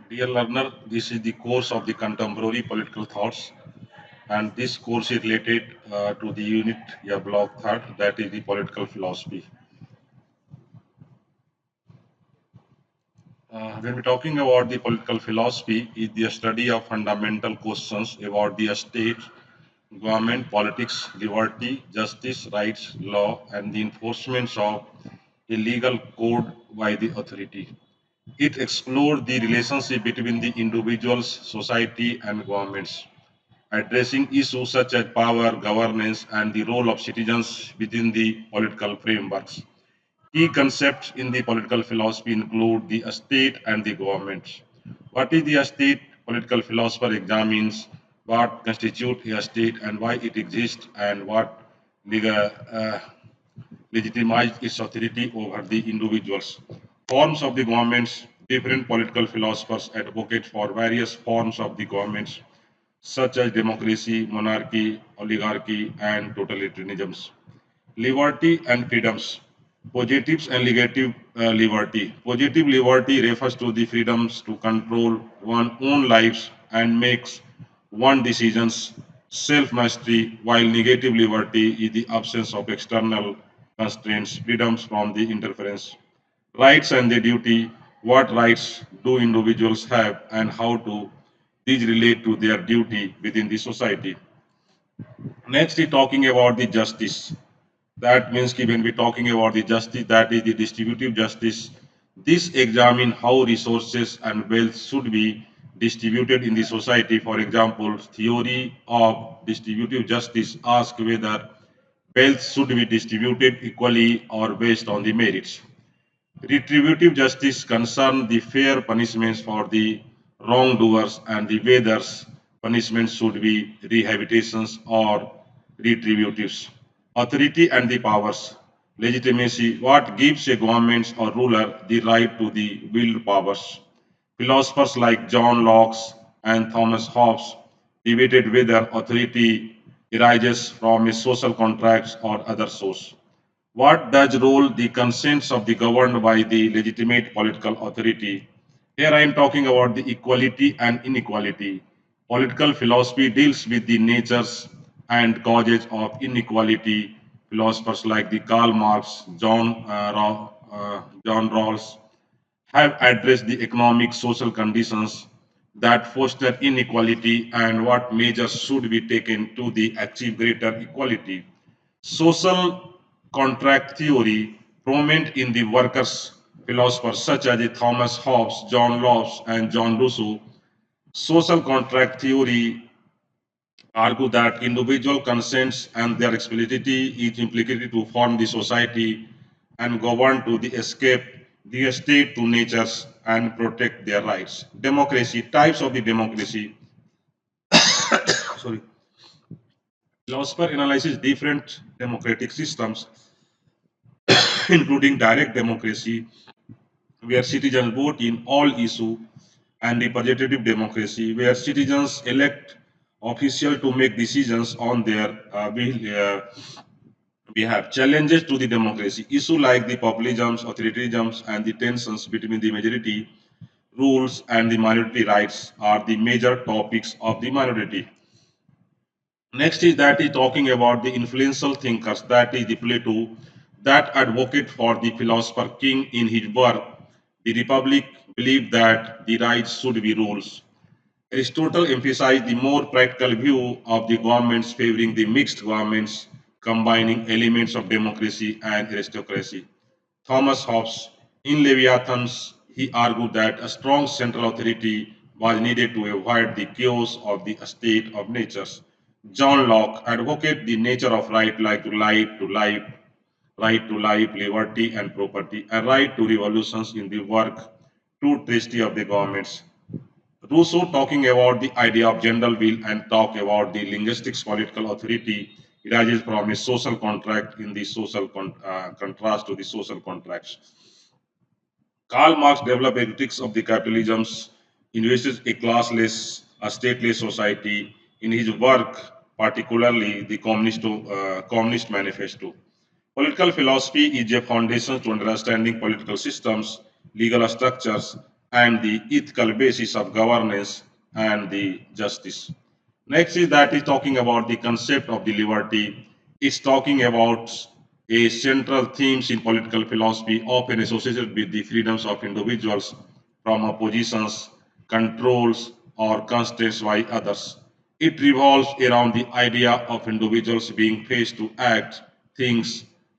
Dear learner, this is the course of the contemporary political thoughts, and this course is related to the unit, block third, that is the political philosophy. When we're talking about the political philosophy, is the study of fundamental questions about the state, government, politics, liberty, justice, rights, law, and the enforcement of a legal code by the authority. It explores the relationship between the individuals, society, and governments, addressing issues such as power, governance, and the role of citizens within the political frameworks. Key concepts in the political philosophy include the state and the government. What is the state? Political philosopher examines what constitutes a state and why it exists and what legal, legitimize its authority over the individuals. Forms of the governments. Different political philosophers advocate for various forms of the governments such as democracy, monarchy, oligarchy, and totalitarianisms. Liberty and freedoms. Positives and negative liberty. Positive liberty refers to the freedoms to control one's own lives and makes one decisions, self-mastery, while negative liberty is the absence of external constraints, freedoms from the interference. Rights and the duty. What rights do individuals have and how do these relate to their duty within the society? Next, is talking about the justice. That means ki when we're talking about the justice, that is the distributive justice. This examine how resources and wealth should be distributed in the society. For example, theory of distributive justice asks whether wealth should be distributed equally or based on the merits. Retributive justice concerns the fair punishments for the wrongdoers and the whether punishments should be rehabilitations or retributives. Authority and the powers. Legitimacy. What gives a government or ruler the right to the willed powers? Philosophers like John Locke and Thomas Hobbes debated whether authority arises from a social contract or other source. What does rule the consents of the governed by the legitimate political authority? Here I am talking about the equality and inequality. Political philosophy deals with the natures and causes of inequality. Philosophers like the Karl Marx, John Rawls have addressed the economic social conditions that foster inequality and what measures should be taken to the achieve greater equality. Social contract theory, prominent in the workers' philosophers such as Thomas Hobbes, John Locke, and John Rousseau, social contract theory argue that individual consents and their explicitity is implicated to form the society and govern to the escape the state to natures and protect their rights. Democracy, types of the democracy. Sorry. Philosopher analyzes different democratic systems, including direct democracy, where citizens vote in all issues, and representative democracy, where citizens elect officials to make decisions on their behalf. Challenges to the democracy, issues like the populisms, authoritarianisms, and the tensions between the majority rules and the minority rights are the major topics of the minority. Next is that is talking about the influential thinkers, that is the Plato, that advocate for the philosopher king in his work. The Republic believed that the rights should be rules. Aristotle emphasized the more practical view of the governments favoring the mixed governments, combining elements of democracy and aristocracy. Thomas Hobbes, in Leviathans, he argued that a strong central authority was needed to avoid the chaos of the state of natures. John Locke advocated the nature of right like right to life, liberty and property, and right to revolutions in the work, true trustee of the governments. Rousseau talking about the idea of general will and talk about the linguistics political authority arises from a social contract in the contrast to the social contracts. Karl Marx developed ethics of the capitalisms, envisages a classless, a stateless society in his work, particularly the Communist Manifesto. Political philosophy is a foundation to understanding political systems, legal structures, and the ethical basis of governance and the justice. Next is that is talking about the concept of the liberty. It's talking about a central themes in political philosophy often associated with the freedoms of individuals from oppositions, controls, or constraints by others. It revolves around the idea of individuals being free to act, think,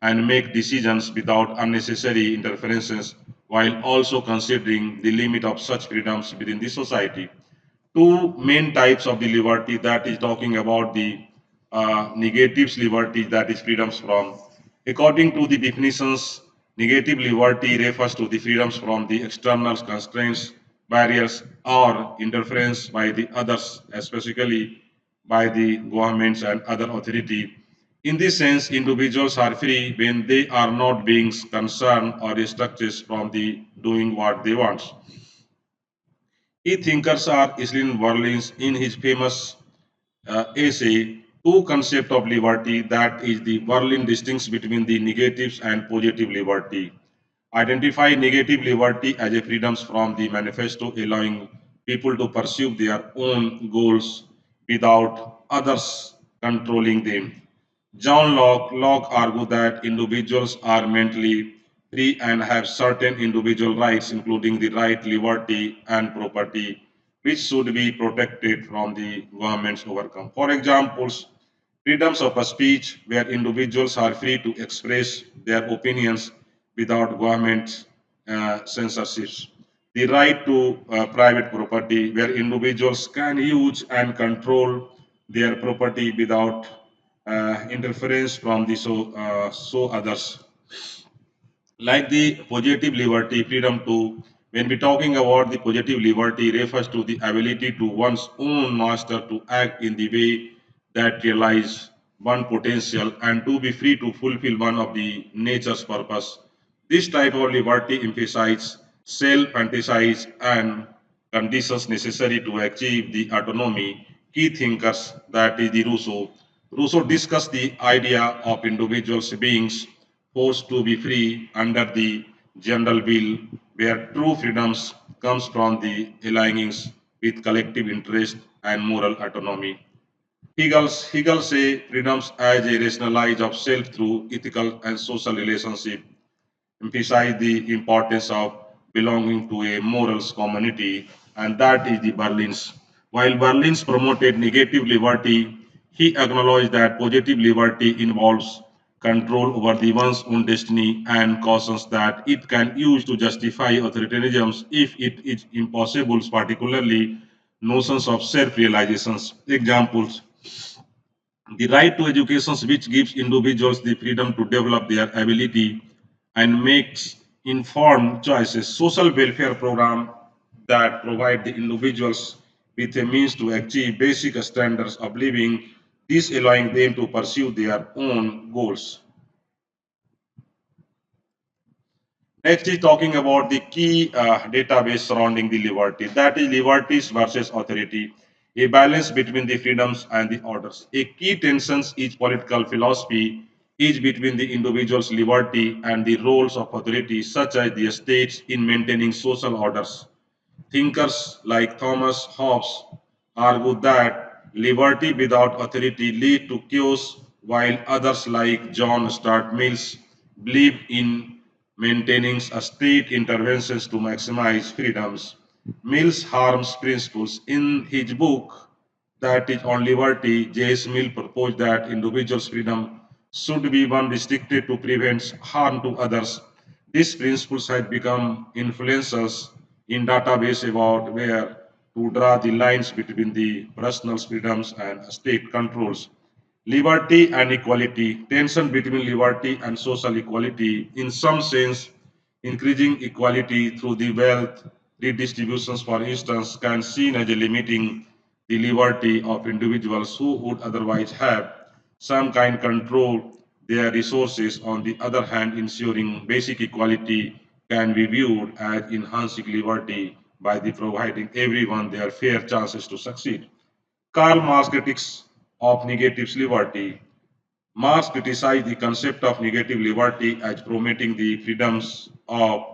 and make decisions without unnecessary interferences, while also considering the limit of such freedoms within the society. Two main types of the liberty, that is talking about the negatives liberty, that is freedoms from. According to the definitions, negative liberty refers to the freedoms from the external constraints, barriers, or interference by the others, especially by the governments and other authority. In this sense, individuals are free when they are not being concerned or restricted from the doing what they want. Key thinkers are Islin Berlin in his famous essay, Two Concepts of Liberty, that is the Berlin distinction between the negatives and positive liberty. Identify negative liberty as a freedoms from the manifesto allowing people to pursue their own goals without others controlling them. Locke argued that individuals are mentally free and have certain individual rights, including the right, liberty, and property, which should be protected from the government's overcome. For examples, freedoms of speech, where individuals are free to express their opinions without government censorships. The right to private property, where individuals can use and control their property without interference from the so others. Like the positive liberty, freedom to, when we talking about the positive liberty, refers to the ability to one's own master to act in the way that realize one potential and to be free to fulfill one of the nature's purpose. This type of liberty emphasizes self-exercise and conditions necessary to achieve the autonomy. Key thinkers, that is the Rousseau. Rousseau discussed the idea of individuals beings forced to be free under the general will, where true freedoms comes from the alignings with collective interest and moral autonomy. Hegel say freedoms as a rationalize of self through ethical and social relationship emphasize the importance of belonging to a morals community, and that is the Berlin's. While Berlin's promoted negative liberty, he acknowledged that positive liberty involves control over the one's own destiny and cautions that it can use to justify authoritarianism if it is impossible, particularly notions of self-realizations. Examples, the right to education, which gives individuals the freedom to develop their ability and makes informed choices. Social welfare program that provide the individuals with a means to achieve basic standards of living, this allowing them to pursue their own goals. Next is talking about the key database surrounding the liberty. That is liberties versus authority, a balance between the freedoms and the orders. A key tension is political philosophy is between the individual's liberty and the roles of authority, such as the states in maintaining social orders. Thinkers like Thomas Hobbes argue that liberty without authority leads to chaos, while others like John Stuart Mills believe in maintaining a state interventions to maximize freedoms. Mills harms principles. In his book, that is on liberty, J.S. Mill proposed that individuals' freedom should be one restricted to prevent harm to others. These principles have become influencers in database about where to draw the lines between the personal freedoms and state controls. Liberty and equality, tension between liberty and social equality, in some sense, increasing equality through the wealth redistributions, for instance, can seen as a limiting the liberty of individuals who would otherwise have some kind control their resources. On the other hand, ensuring basic equality can be viewed as enhancing liberty by the providing everyone their fair chances to succeed. Karl Marx critics of negative liberty. Marx criticized the concept of negative liberty as promoting the freedoms of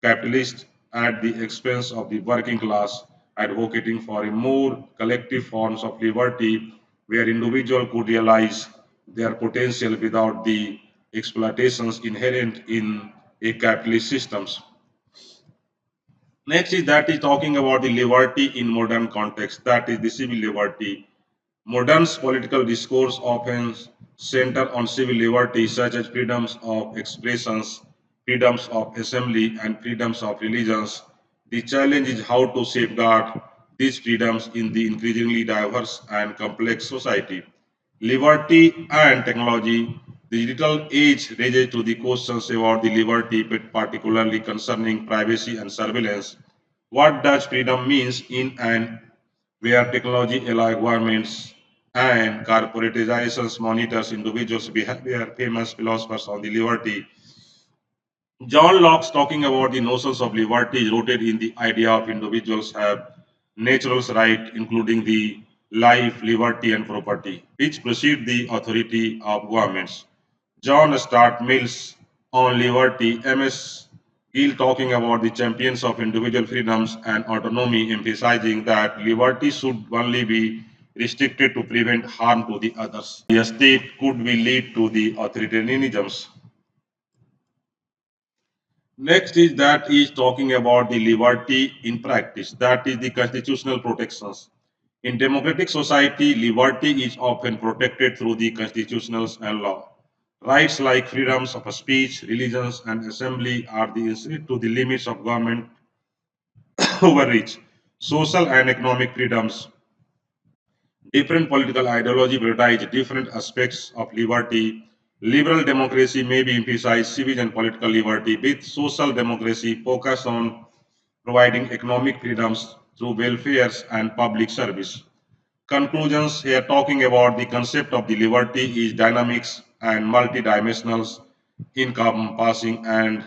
capitalists at the expense of the working class, advocating for a more collective forms of liberty where individuals could realize their potential without the exploitations inherent in a capitalist systems. Next is that is talking about the liberty in modern context, that is the civil liberty. Modern political discourse often center on civil liberties such as freedoms of expressions, freedoms of assembly, and freedoms of religions. The challenge is how to safeguard these freedoms in the increasingly diverse and complex society. Liberty and technology. The digital age raises to the questions about the liberty, but particularly concerning privacy and surveillance. What does freedom means in an where technology allows governments and corporatizations monitors individuals' behavior? Famous philosophers on the liberty. John Locke's talking about the notions of liberty is rooted in the idea of individuals have natural rights, including the life, liberty, and property, which precede the authority of governments. John Stuart Mill's on liberty, M.S. Gill talking about the champions of individual freedoms and autonomy, emphasizing that liberty should only be restricted to prevent harm to the others. The state could be lead to the authoritarianisms. Next is that is talking about the liberty in practice, that is the constitutional protections. In democratic society, liberty is often protected through the constitutions and law. Rights like freedoms of speech, religions, and assembly are the inscripted to the limits of government overreach. Social and economic freedoms. Different political ideology prioritize different aspects of liberty. Liberal democracy may be emphasize civil and political liberty, with social democracy focus on providing economic freedoms through welfares and public service. Conclusions here talking about the concept of the liberty is dynamics and multidimensional, encompassing and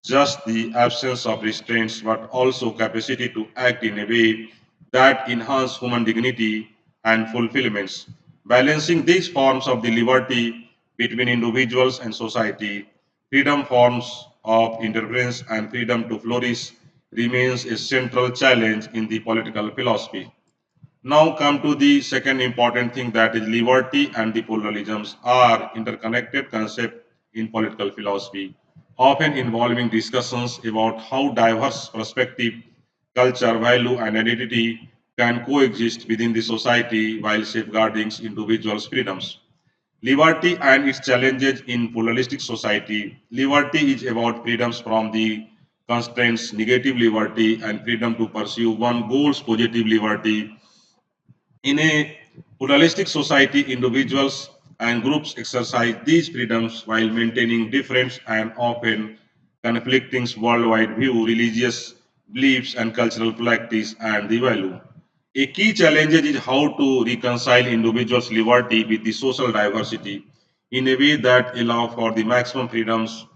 just the absence of restraints, but also capacity to act in a way that enhance human dignity and fulfillments. Balancing these forms of the liberty between individuals and society, freedom forms of interference and freedom to flourish remains a central challenge in the political philosophy. Now come to the second important thing, that is liberty and the pluralisms are interconnected concept in political philosophy, often involving discussions about how diverse perspective, culture, value and identity can coexist within the society while safeguarding individuals' freedoms. Liberty and its challenges in pluralistic society. Liberty is about freedoms from the constraints, negative liberty, and freedom to pursue one goal's positive liberty. In a pluralistic society, individuals and groups exercise these freedoms while maintaining different and often conflicting worldwide view, religious beliefs, and cultural practice and the value. A key challenge is how to reconcile individuals' liberty with the social diversity in a way that allow for the maximum freedoms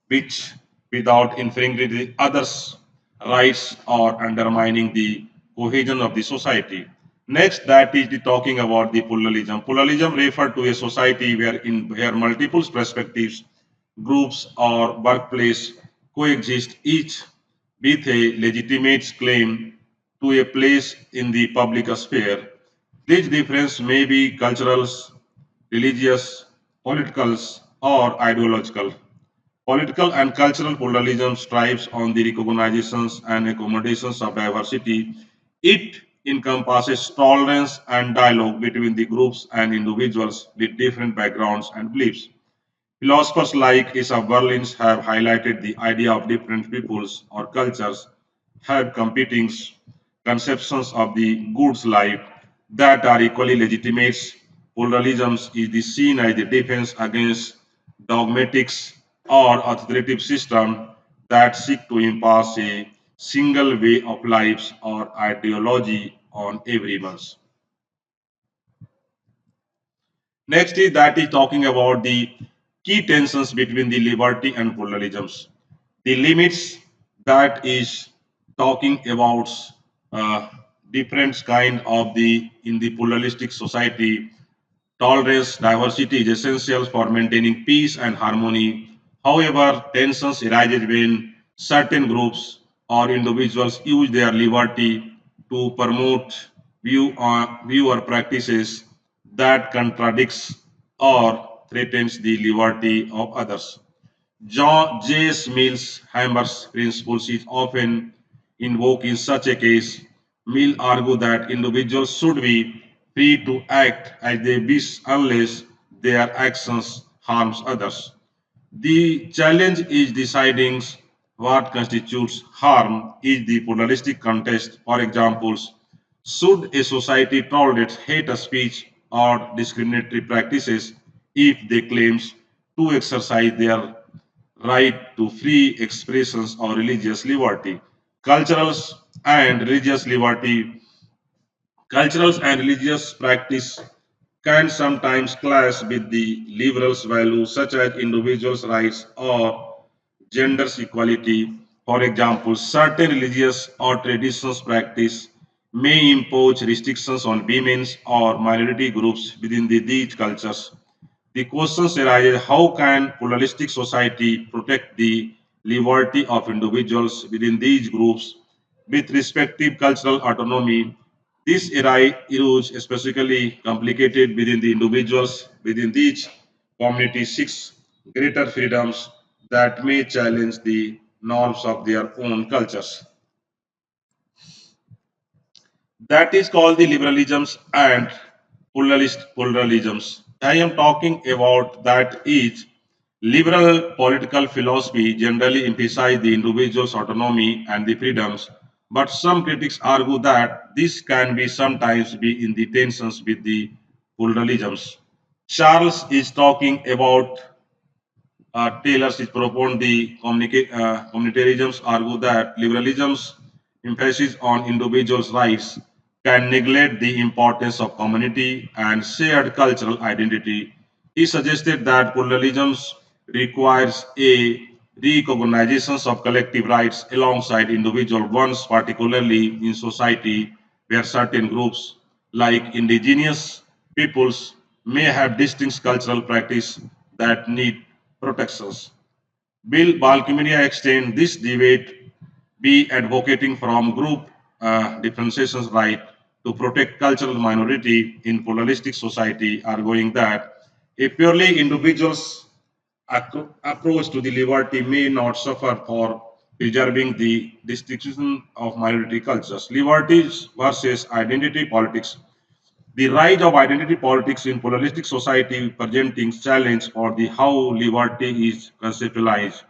which without infringing the others' rights or undermining the cohesion of the society. Next, that is the talking about the pluralism. Pluralism refers to a society where multiple perspectives, groups, or workplace coexist, each with a legitimate claim to a place in the public sphere. This difference may be cultural, religious, political, or ideological. Political and cultural pluralism strives on the recognitions and accommodations of diversity. It encompasses tolerance and dialogue between the groups and individuals with different backgrounds and beliefs. Philosophers like Isa Berlin have highlighted the idea of different peoples or cultures have competing conceptions of the goods life that are equally legitimate. Pluralism is the seen as the defense against dogmatics or authoritative system that seek to impose a single way of life or ideology on everyone. Next is that is talking about the key tensions between the liberty and pluralisms. The limits, that is talking about uh, different kind of the in the pluralistic society. Tolerance, diversity is essential for maintaining peace and harmony. However, tensions arise when certain groups or individuals use their liberty to promote view or practices that contradicts or threatens the liberty of others. John J. Mill's Hammer's principles is often invoked in such a case. Mill argued that individuals should be free to act as they wish unless their actions harms others. The challenge is deciding what constitutes harm is the pluralistic contest. For examples, should a society tolerate hate speech or discriminatory practices if they claims to exercise their right to free expressions or religious liberty? Cultural and religious liberty, cultural and religious practice can sometimes clash with the liberals' values such as individuals' rights or gender equality. For example, certain religious or traditions practice may impose restrictions on women's or minority groups within these cultures. The questions arise: how can pluralistic society protect the liberty of individuals within these groups with respective cultural autonomy? This erodes especially complicated within the individuals within each community seeks greater freedoms that may challenge the norms of their own cultures. That is called the liberalisms and pluralisms. I am talking about that each liberal political philosophy generally emphasizes the individual's autonomy and the freedoms, but some critics argue that this can be sometimes be in the tensions with the pluralisms. Charles is talking about Taylor's is proponent the communitarianisms argue that liberalism's emphasis on individuals' rights can neglect the importance of community and shared cultural identity. He suggested that pluralism requires a recognition of collective rights alongside individual ones, particularly in society where certain groups, like indigenous peoples, may have distinct cultural practice that need protections. Bill Balkimedia extend this debate be advocating from group differentiations right to protect cultural minority in pluralistic society, arguing that a purely individual's approach to the liberty may not suffer for preserving the distinction of minority cultures. Liberties versus identity politics. The rise of identity politics in pluralistic society presenting challenge for the how liberty is conceptualized.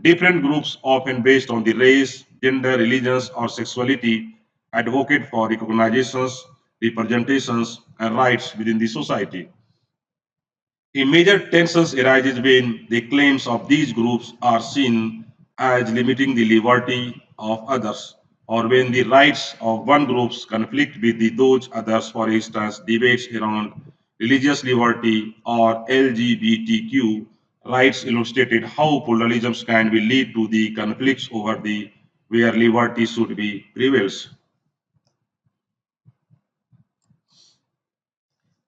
Different groups, often based on the race, gender, religions, or sexuality, advocate for recognitions, representations, and rights within the society. A major tension arises when the claims of these groups are seen as limiting the liberty of others, or when the rights of one group conflict with those others. For instance, debates around religious liberty or LGBTQ rights illustrated how pluralism can be lead to the conflicts over the where liberty should be prevails.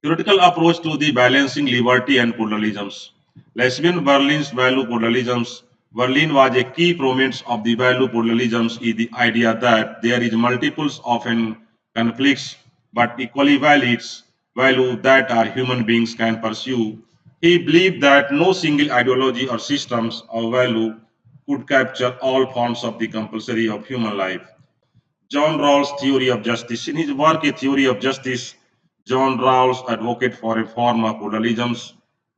Theoretical approach to the balancing liberty and pluralisms. Lesbian Berlin's value pluralisms. Berlin was a key proponent of the value pluralisms is the idea that there is multiples often conflicts but equally valid value that our human beings can pursue. He believed that no single ideology or systems of value could capture all forms of the compulsory of human life. John Rawls' theory of justice. In his work, A Theory of Justice, John Rawls advocated for a form of pluralism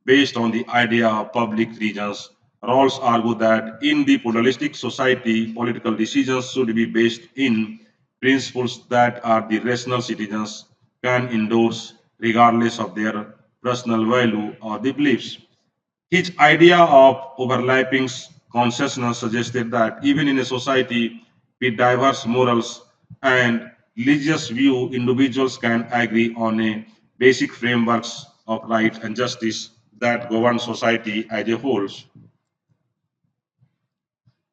based on the idea of public regions. Rawls argued that in the pluralistic society, political decisions should be based in principles that are the rational citizens can endorse regardless of their personal value or the beliefs. His idea of overlapping consciousness suggested that even in a society with diverse morals and religious view, individuals can agree on a basic frameworks of right and justice that govern society as a whole.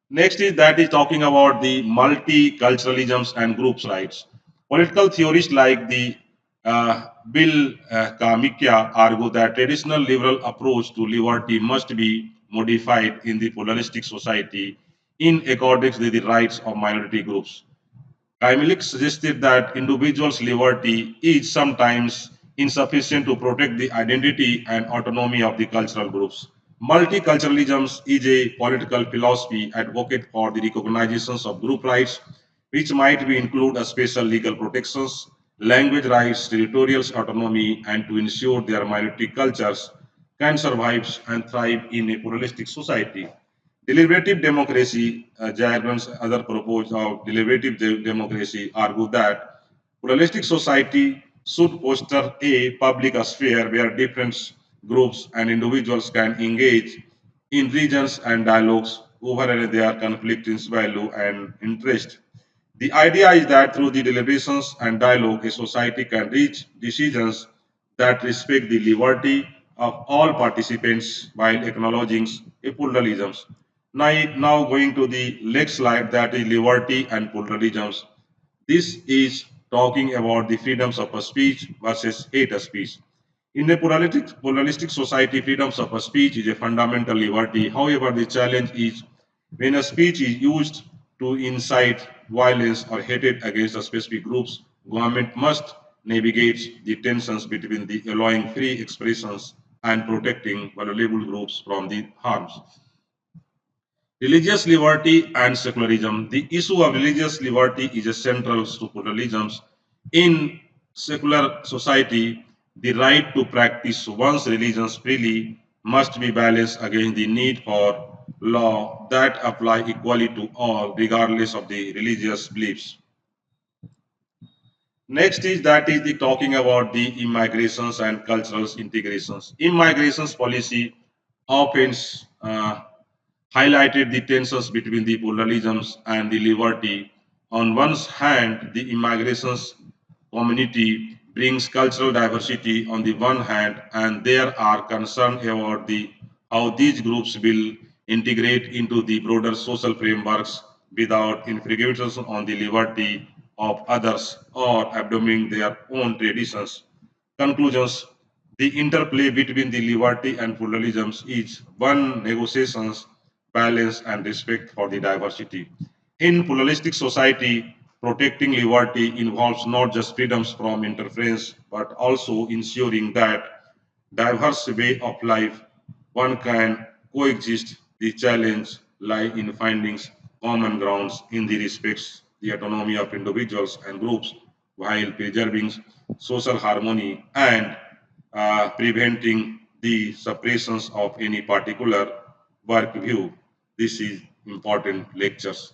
Next is that is talking about the multiculturalisms and groups rights. Political theorists like the Bill Kamikia argue that traditional liberal approach to liberty must be modified in the pluralistic society. in accordance with the rights of minority groups. Kaimilik suggested that individuals' liberty is sometimes insufficient to protect the identity and autonomy of the cultural groups. Multiculturalism is a political philosophy advocate for the recognition of group rights, which might be include a special legal protections, language rights, territorial autonomy, and to ensure their minority cultures can survive and thrive in a pluralistic society. Deliberative democracy, Jagran's other proposed of democracy argue that pluralistic society should foster a public sphere where different groups and individuals can engage in regions and dialogues over their conflicting value and interest. The idea is that through the deliberations and dialogue, a society can reach decisions that respect the liberty of all participants while acknowledging a pluralism. Now going to the next slide, that is liberty and pluralism. This is talking about the freedoms of speech versus hate speech. In a pluralistic society, freedoms of speech is a fundamental liberty. However, the challenge is when a speech is used to incite violence or hatred against a specific groups, government must navigate the tensions between the allowing free expressions and protecting vulnerable groups from the harms. Religious liberty and secularism. The issue of religious liberty is central to pluralism. In secular society, the right to practice one's religion freely must be balanced against the need for law that apply equally to all, regardless of the religious beliefs. Next is that is the talking about the immigrations and cultural integrations. Immigrations policy often highlighted the tensions between the pluralisms and the liberty. On one hand, the immigrations community brings cultural diversity on the one hand, and there are concerns about the how these groups will integrate into the broader social frameworks without infringements on the liberty of others or abandoning their own traditions. Conclusions. The interplay between the liberty and pluralism is one negotiations, balance, and respect for the diversity. In pluralistic society, protecting liberty involves not just freedoms from interference, but also ensuring that diverse way of life one can coexist. The challenge lie in finding common grounds in the respects the autonomy of individuals and groups while preserving social harmony and preventing the suppressions of any particular work view. This is important lectures.